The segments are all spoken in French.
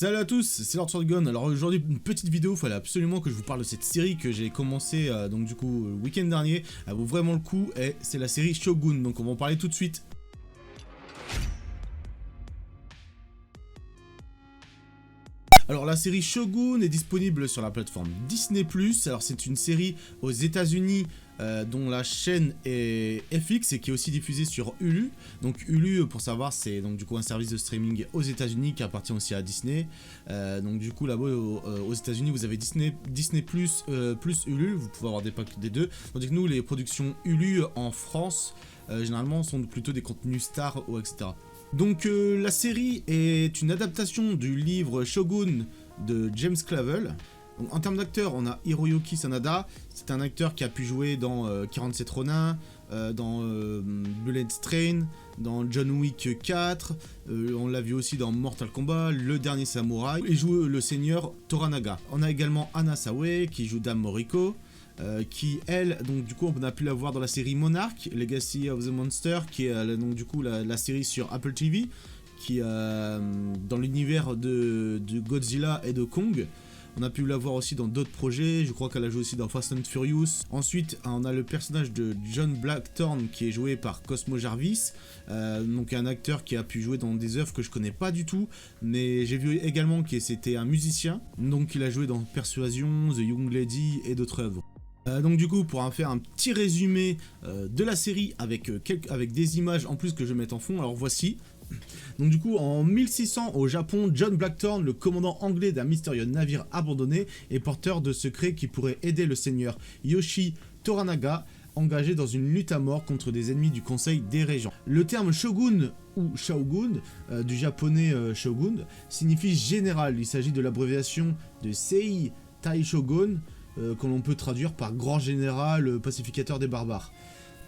Salut à tous, c'est Lord Swordgun. Alors aujourd'hui une petite vidéo, il fallait absolument que je vous parle de cette série que j'ai commencé donc du coup le week-end dernier. Elle vaut vraiment le coup et c'est la série Shogun, donc on va en parler tout de suite. Alors la série Shogun est disponible sur la plateforme Disney+. Alors c'est une série aux États-Unis dont la chaîne est FX et qui est aussi diffusée sur Hulu. Donc Hulu, pour savoir, c'est donc du coup un service de streaming aux États-Unis qui appartient aussi à Disney. Donc du coup là-bas aux États-Unis, vous avez Disney+, plus Hulu. Vous pouvez avoir des packs des deux. Tandis que nous, les productions Hulu en France, généralement, sont plutôt des contenus stars ou etc. Donc la série est une adaptation du livre Shogun de James Clavell. Donc, en termes d'acteurs, on a Hiroyuki Sanada, c'est un acteur qui a pu jouer dans 47 Ronin, dans Bullet Train, dans John Wick 4, on l'a vu aussi dans Mortal Kombat, Le Dernier Samouraï, il joue le seigneur Toranaga. On a également Anna Sawe qui joue Dame Moriko, qui elle, donc du coup on a pu la voir dans la série Monarch, Legacy of the Monster, qui est donc du coup la série sur Apple TV, qui dans l'univers de Godzilla et de Kong. On a pu la voir aussi dans d'autres projets, je crois qu'elle a joué aussi dans Fast and Furious. Ensuite, on a le personnage de John Blackthorne qui est joué par Cosmo Jarvis, donc un acteur qui a pu jouer dans des œuvres que je connais pas du tout, mais j'ai vu également que c'était un musicien, donc il a joué dans Persuasion, The Young Lady et d'autres œuvres. Donc du coup, pour en faire un petit résumé de la série avec des images en plus que je vais mettre en fond, alors voici. Donc du coup, en 1600 au Japon, John Blackthorne, le commandant anglais d'un mystérieux navire abandonné, est porteur de secrets qui pourraient aider le seigneur Yoshi Toranaga, engagé dans une lutte à mort contre des ennemis du Conseil des Régents. Le terme shogun ou shogun, du japonais shogun, signifie général. Il s'agit de l'abréviation de Sei Tai Shogun, que l'on peut traduire par grand général pacificateur des barbares.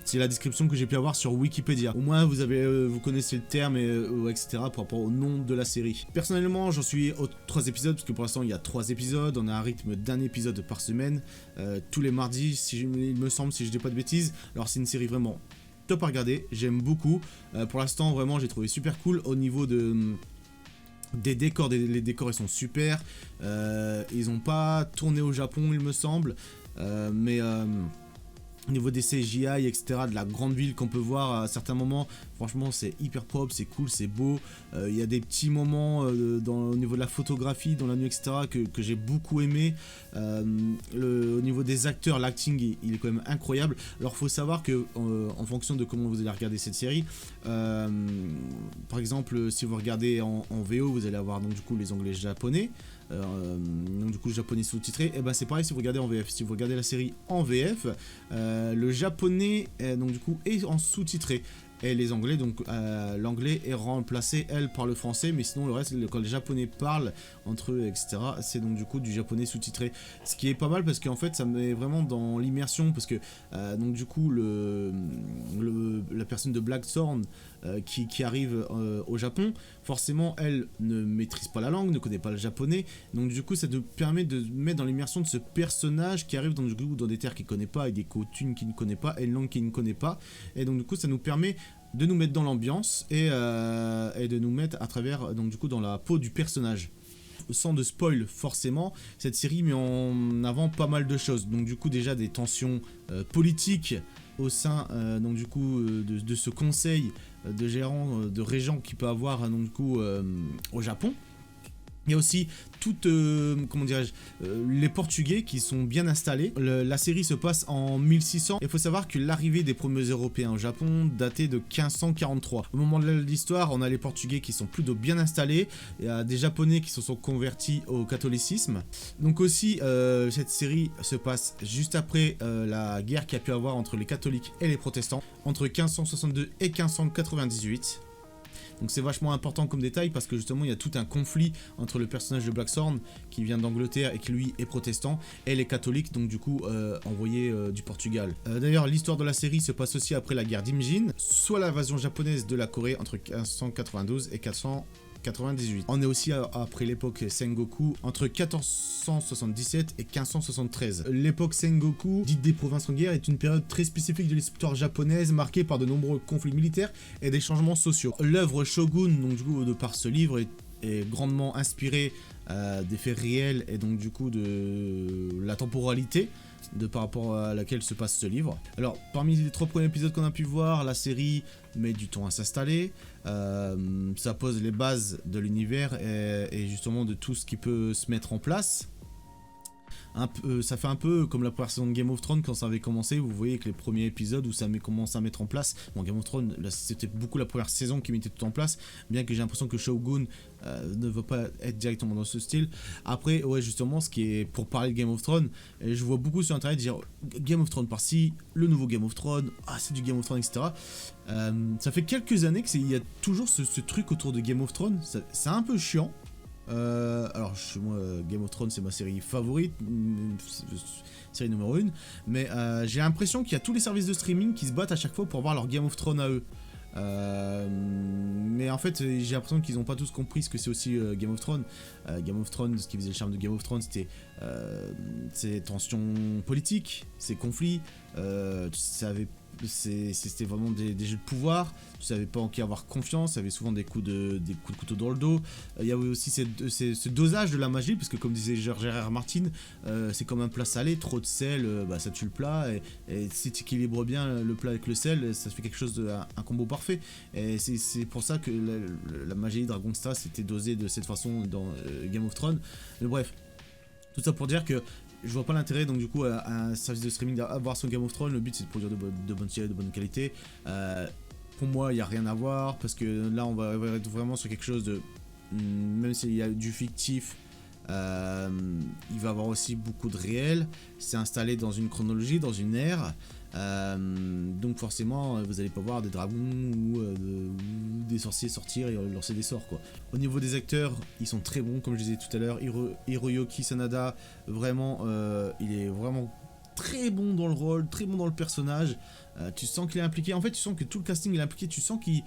C'est la description que j'ai pu avoir sur Wikipédia. Au moins vous connaissez le terme etc. par rapport au nom de la série. Personnellement, j'en suis aux 3 épisodes parce que pour l'instant il y a 3 épisodes. On a un rythme d'un épisode par semaine, tous les mardis, il me semble, si je dis pas de bêtises. Alors c'est une série vraiment top à regarder. J'aime beaucoup. Pour l'instant, vraiment, j'ai trouvé super cool au niveau des décors, les décors ils sont super. Ils ont pas tourné au Japon, il me semble, mais au niveau des CGI, etc., de la grande ville qu'on peut voir à certains moments, franchement c'est hyper propre, c'est cool, c'est beau. Il y a des petits moments au niveau de la photographie, dans la nuit, etc., que j'ai beaucoup aimé. Au niveau des acteurs, l'acting il est quand même incroyable. Alors faut savoir que en fonction de comment vous allez regarder cette série, par exemple si vous regardez en VO, vous allez avoir donc du coup les anglais japonais. Donc du coup le japonais sous-titré, et ben c'est pareil si vous regardez en VF. Si vous regardez la série en VF, le japonais donc du coup est en sous-titré. Et les anglais, donc l'anglais est remplacé, par le français, mais sinon le reste, quand les japonais parlent entre eux, etc., c'est donc du coup du japonais sous-titré. Ce qui est pas mal parce qu'en fait, ça me met vraiment dans l'immersion, parce que donc du coup, la personne de Blackthorne qui arrive au Japon, forcément, elle ne maîtrise pas la langue, ne connaît pas le japonais, donc du coup, ça te permet de mettre dans l'immersion de ce personnage qui arrive donc, du coup, dans des terres qu'il ne connaît pas, et des coutumes qu'il ne connaît pas, et une langue qu'il ne connaît pas, et donc du coup, ça nous permet de nous mettre dans l'ambiance et de nous mettre à travers donc du coup dans la peau du personnage. Sans de spoil forcément, cette série met en avant pas mal de choses. Donc du coup déjà des tensions politiques au sein donc du coup de ce conseil de gérants, de régents qu'il peut avoir donc du coup au Japon. Il y a aussi toutes, comment dirais-je, les Portugais qui sont bien installés. La série se passe en 1600. Il faut savoir que l'arrivée des premiers Européens au Japon datait de 1543. Au moment de l'histoire, on a les Portugais qui sont plutôt bien installés. Il y a des Japonais qui se sont convertis au catholicisme. Donc aussi, cette série se passe juste après la guerre qu'il y a pu avoir entre les catholiques et les protestants, entre 1562 et 1598. Donc c'est vachement important comme détail parce que justement il y a tout un conflit entre le personnage de Blackthorne qui vient d'Angleterre et qui lui est protestant et les catholiques donc du coup envoyés du Portugal. D'ailleurs l'histoire de la série se passe aussi après la guerre d'Imjin, soit l'invasion japonaise de la Corée entre 1592 et 1498. On est aussi après l'époque Sengoku, entre 1477 et 1573. L'époque Sengoku, dite des provinces en guerre, est une période très spécifique de l'histoire japonaise, marquée par de nombreux conflits militaires et des changements sociaux. L'œuvre Shogun, donc du coup, de par ce livre, est est grandement inspiré des faits réels et donc du coup de la temporalité par rapport à laquelle se passe ce livre. Alors parmi les 3 premiers épisodes qu'on a pu voir, la série met du temps à s'installer, ça pose les bases de l'univers et justement de tout ce qui peut se mettre en place. Ça fait un peu comme la première saison de Game of Thrones quand ça avait commencé. Vous voyez que les premiers épisodes où ça commence à mettre en place. Bon, Game of Thrones, c'était beaucoup la première saison qui mettait tout en place, bien que j'ai l'impression que Shogun ne veut pas être directement dans ce style. Après, ouais, justement, ce qui est pour parler de Game of Thrones, et je vois beaucoup sur internet dire Game of Thrones par-ci, le nouveau Game of Thrones, ah c'est du Game of Thrones, etc. Ça fait quelques années qu'il y a toujours ce truc autour de Game of Thrones. C'est un peu chiant. Alors chez moi Game of Thrones c'est ma série favorite, série numéro 1, mais j'ai l'impression qu'il y a tous les services de streaming qui se battent à chaque fois pour avoir leur Game of Thrones à eux. Mais en fait j'ai l'impression qu'ils n'ont pas tous compris ce que c'est aussi Game of Thrones. Game of Thrones, ce qui faisait le charme de Game of Thrones, c'était ces tensions politiques, ces conflits, c'était vraiment des jeux de pouvoir, tu savais pas en qui avoir confiance, il y avait souvent des coups de couteau dans le dos. Il y avait aussi ce dosage de la magie, parce que comme disait George R.R. Martin, c'est comme un plat salé, trop de sel, ça tue le plat, et si tu équilibres bien le plat avec le sel, ça fait quelque chose un combo parfait. Et c'est pour ça que la magie Dragonstone était dosée de cette façon dans Game of Thrones. Mais bref, tout ça pour dire que je vois pas l'intérêt donc du coup à un service de streaming d'avoir son Game of Thrones. Le but c'est de produire de bonnes séries de bonne qualité. Pour moi il n'y a rien à voir parce que là on va être vraiment sur quelque chose de, même s'il y a du fictif, il va y avoir aussi beaucoup de réel. C'est installé dans une chronologie, dans une ère, donc forcément vous allez pas voir des dragons ou des sorciers sortir et lancer des sorts quoi. Au niveau des acteurs, ils sont très bons comme je disais tout à l'heure. Hiroyuki Sanada, vraiment il est vraiment très bon dans le rôle, très bon dans le personnage. Tu sens qu'il est impliqué, en fait tu sens que tout le casting est impliqué, tu sens qu'ils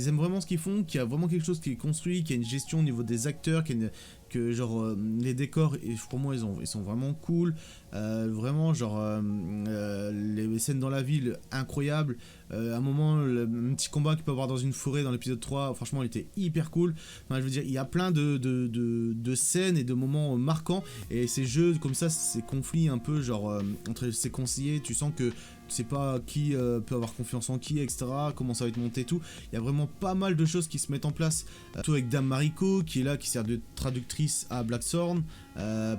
aiment vraiment ce qu'ils font, qu'il y a vraiment quelque chose qui est construit, qu'il y a une gestion au niveau des acteurs, que genre les décors, et pour moi ils sont vraiment cool, vraiment genre les scènes dans la ville incroyables, à un moment le petit combat qu'il peut avoir dans une forêt dans l'épisode 3, franchement il était hyper cool. Enfin, je veux dire il y a plein de scènes et de moments marquants, et ces jeux comme ça, ces conflits un peu genre entre ces conseillers, tu sens que tu sais pas qui peut avoir confiance en qui, etc. Comment ça va être monté et tout. Il y a vraiment pas mal de choses qui se mettent en place. Tout avec Dame Mariko qui est là, qui sert de traductrice à Blackthorn,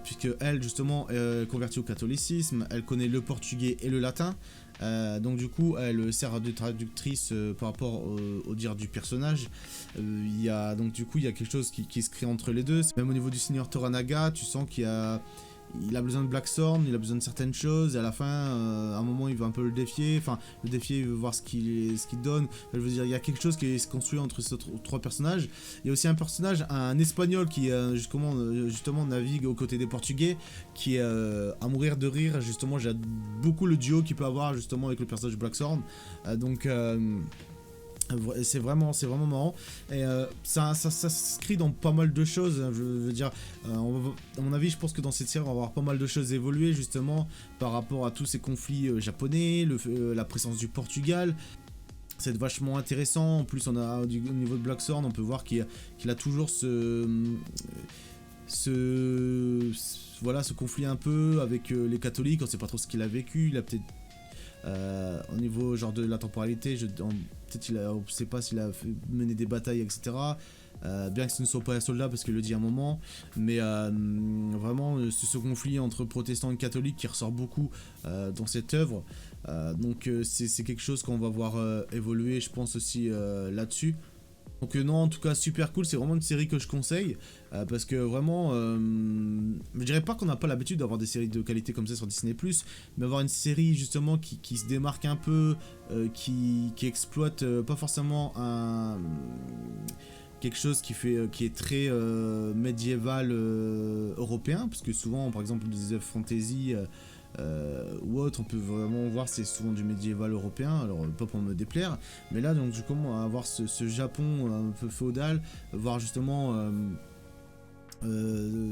puisque elle justement est convertie au catholicisme, elle connaît le portugais et le latin. Donc du coup elle sert de traductrice par rapport au dire du personnage. Donc du coup il y a quelque chose qui se crée entre les deux. Même au niveau du seigneur Toranaga, tu sens qu'il a besoin de Blackthorn, il a besoin de certaines choses, et à la fin, à un moment, il veut un peu le défier, il veut voir ce qu'il donne. Je veux dire, il y a quelque chose qui se construit entre ces 3 personnages. Il y a aussi un personnage, un espagnol qui justement navigue aux côtés des portugais, qui est à mourir de rire. Justement, j'aime beaucoup le duo qu'il peut avoir justement avec le personnage de Blackthorn. C'est vraiment marrant, et ça s'inscrit dans pas mal de choses. Je veux dire, à mon avis, je pense que dans cette série on va voir pas mal de choses évoluer justement par rapport à tous ces conflits japonais, la présence du Portugal. C'est vachement intéressant. En plus, au niveau de Blackthorn, on peut voir qu'il a toujours ce conflit un peu avec les catholiques. On sait pas trop ce qu'il a vécu. Il a peut-être au niveau genre de la temporalité, on sait pas s'il a mené des batailles, etc. Bien que ce ne soit pas un soldat parce qu'il le dit à un moment, mais vraiment ce conflit entre protestants et catholiques qui ressort beaucoup dans cette œuvre. Donc c'est quelque chose qu'on va voir évoluer, je pense aussi là-dessus. Donc non, en tout cas super cool, c'est vraiment une série que je conseille, parce que vraiment, je dirais pas qu'on n'a pas l'habitude d'avoir des séries de qualité comme ça sur Disney+, mais avoir une série justement qui se démarque un peu, qui exploite pas forcément quelque chose qui est très médiéval européen, parce que souvent par exemple des œuvres fantasy ou autre, on peut vraiment voir c'est souvent du médiéval européen, alors pas pour me déplaire, mais là donc du coup à avoir ce Japon un peu féodal, voir justement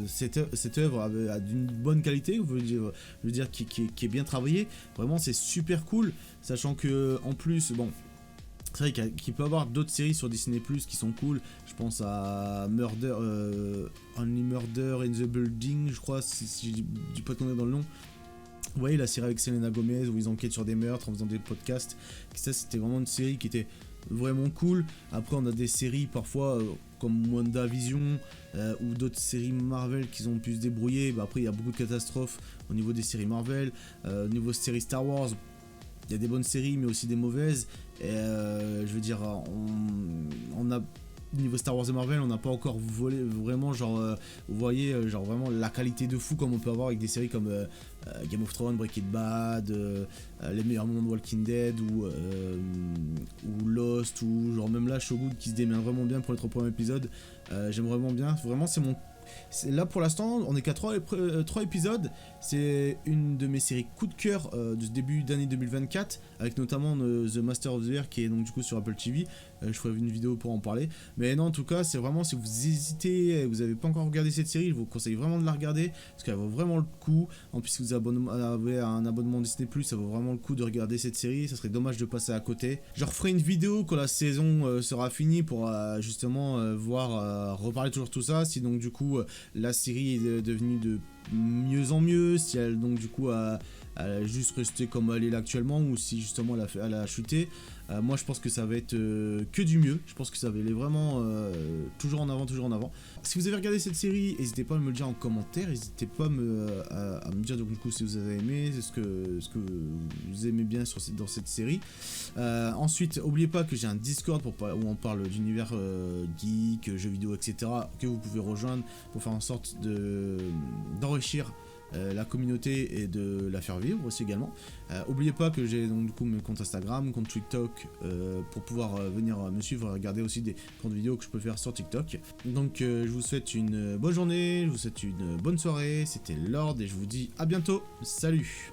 cette œuvre d'une bonne qualité, je veux dire qui est bien travaillée, vraiment c'est super cool, sachant que en plus bon, C'est vrai qu'il peut y avoir d'autres séries sur Disney Plus qui sont cool. Je pense à Murder, Only Murder in the Building, je crois, si je dis pas de conneries dans le nom. Vous voyez la série avec Selena Gomez où ils enquêtent sur des meurtres en faisant des podcasts. Ça, c'était vraiment une série qui était vraiment cool. Après, on a des séries parfois comme WandaVision ou d'autres séries Marvel qui ont pu se débrouiller. Bah, après, il y a beaucoup de catastrophes au niveau des séries Marvel. Au niveau séries Star Wars, il y a des bonnes séries mais aussi des mauvaises. Et je veux dire, on a niveau Star Wars et Marvel, on n'a pas encore volé vraiment genre vous voyez genre vraiment la qualité de fou comme on peut avoir avec des séries comme Game of Thrones, Breaking Bad, Les Meilleurs Moments de Walking Dead ou Lost ou genre même là Shogun qui se démène vraiment bien pour les 3 premiers épisodes. J'aime vraiment bien, vraiment là pour l'instant on est qu'à 3 épisodes. C'est une de mes séries coup de cœur de ce début d'année 2024 avec notamment The Master of the Air qui est donc du coup sur Apple TV. Je ferai une vidéo pour en parler, mais non, en tout cas c'est vraiment, si vous hésitez, vous n'avez pas encore regardé cette série, je vous conseille vraiment de la regarder parce qu'elle vaut vraiment le coup. En plus si vous avez un abonnement Disney+, ça vaut vraiment le coup de regarder cette série. Ça serait dommage de passer à côté. Je referai une vidéo quand la saison sera finie pour justement reparler toujours de tout ça, si donc du coup la série est devenue de mieux en mieux, si elle donc du coup a juste resté comme elle est là actuellement ou si justement elle a chuté. Moi je pense que ça va être que du mieux. Je pense que ça va aller vraiment toujours en avant, toujours en avant. Si vous avez regardé cette série, n'hésitez pas à me le dire en commentaire. N'hésitez pas à me dire donc, du coup si vous avez aimé, ce que vous aimez bien dans cette série. Ensuite, n'oubliez pas que j'ai un Discord où on parle d'univers geek, jeux vidéo, etc. que vous pouvez rejoindre pour faire en sorte d'enrichir la communauté et de la faire vivre aussi également. N'oubliez pas que j'ai donc du coup mes comptes Instagram, compte TikTok pour pouvoir venir me suivre et regarder aussi des comptes vidéos que je peux faire sur TikTok. Donc je vous souhaite une bonne journée, je vous souhaite une bonne soirée, c'était Lord et je vous dis à bientôt, salut.